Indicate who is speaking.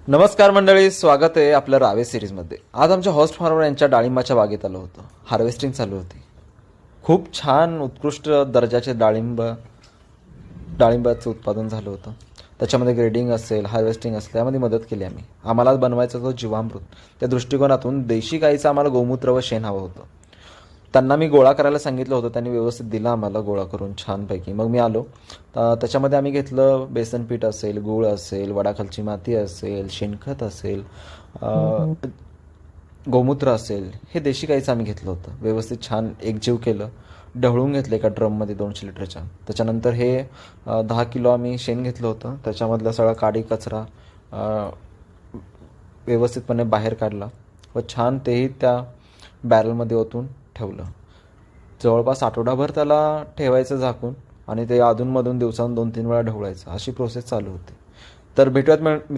Speaker 1: नमस्कार मंडळी, स्वागत आहे आपल्या रावे सिरीजमध्ये. आज आमच्या हॉस्ट फार्मर यांच्या डाळिंबाच्या बागेत आलो होतो. हार्वेस्टिंग चालू होती. खूप छान उत्कृष्ट दर्जाचे डाळिंबाचं उत्पादन झालं होतं. त्याच्यामध्ये ग्रेडिंग असेल, हार्वेस्टिंग असेल, यामध्ये मदत केली आम्ही. आम्हाला बनवायचा तो जीवामृत. त्या दृष्टिकोनातून देशी गाईचं आम्हाला गोमूत्र व शेण हवं होतं. त्यांना मी गोळा करायला सांगितलं होतं, त्यांनी व्यवस्थित दिला आम्हाला गोळा करून छानपैकी. मग मी आलो. त्याच्यामध्ये आम्ही घेतलं बेसन पीठ असेल, गूळ असेल, वडाखालची माती असेल, शेणखत असेल, गोमूत्र असेल. हे देशी गाईचं आम्ही घेतलं होतं. व्यवस्थित छान एकजीव केलं, ढवळून घेतलं एका ड्रममध्ये 200 लिटरच्या. त्याच्यानंतर हे 10 किलो आम्ही शेण घेतलं होतं. त्याच्यामधला सगळा काडी कचरा व्यवस्थितपणे बाहेर काढला व छान तेही त्या बॅरलमध्ये ओतून ठेवलं. जवळपास आठवडाभर त्याला ठेवायचं झाकून आणि ते अधूनमधून दिवसातून 2-3 वेळा ढवळायचं. अशी प्रोसेस चालू होती. तर भेटूयात